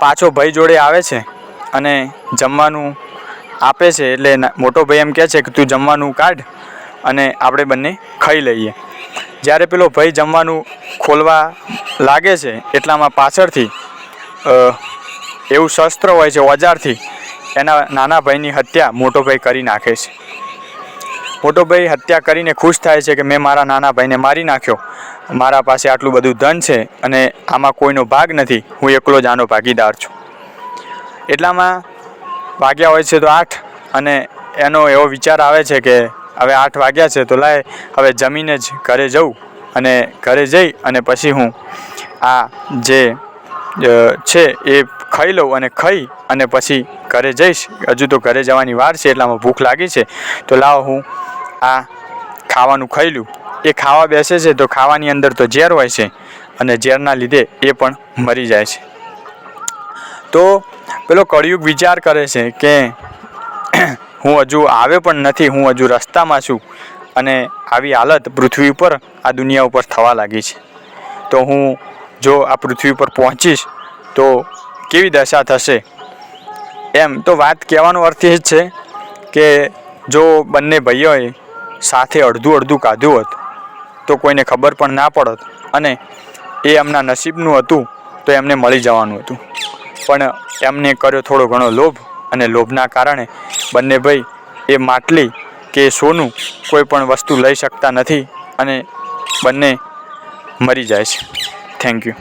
પાછો ભાઈ જોડે આવે છે અને જમવાનું આપે છે, એટલે મોટો ભાઈ એમ કહે છે કે તું જમવાનું કાઢ અને આપણે બંને ખાઈ લઈએ. જ્યારે પેલો ભાઈ જમવાનું ખોલવા લાગે છે એટલામાં પાછળથી એવું શસ્ત્ર હોય છે, ઓજારથી એના નાના ભાઈની હત્યા મોટો ભાઈ કરી નાખે છે. મોટો ભાઈ હત્યા કરીને ખુશ થાય છે કે મેં મારા નાના ભાઈને મારી નાખ્યો, મારા પાસે આટલું બધું ધન છે અને આમાં કોઈનો ભાગ નથી, હું એકલો જ આનો ભાગીદાર છું. એટલામાં વાગ્યા હોય છે તો 8 અને એનો એવો વિચાર આવે છે કે હવે 8 વાગ્યા છે તો લાય હવે જમીને જ ઘરે જવું અને ઘરે જઈ અને પછી હું આ જે છે એ ખાઈ લઉં અને ખાઈ અને પછી ઘરે જઈશ. હજુ તો ઘરે જવાની વાર છે, એટલામાં ભૂખ લાગી છે તો લાવ હું આ ખાવાનું ખાઈ લઉં. એ ખાવા બેસે છે તો ખાવાની અંદર તો ઝેર હોય છે અને ઝેરના લીધે એ પણ મરી જાય છે. તો પેલો કળિયુગ વિચાર કરે છે કે હું હજુ આવે પણ નથી, હું હજુ રસ્તામાં છું અને આવી હાલત પૃથ્વી ઉપર આ દુનિયા ઉપર થવા લાગી છે. તો હું જો આ પૃથ્વી પર પહોંચીશ તો કેવી દશા થશે. એમ તો વાત કહેવાનો અર્થ એ જ છે કે જો બંને ભાઈઓએ સાથે અડધું અડધું કાઢ્યું હોત તો કોઈને ખબર પણ ના પડત અને એ એમના નસીબનું હતું તો એમને મળી જવાનું હતું. પણ એમને કર્યો થોડો ઘણો લોભ અને લોભના કારણે બંને ભાઈ એ માટલી કે સોનું કોઈ પણ વસ્તુ લઈ શકતા નથી અને બંને મરી જાય છે. Thank you.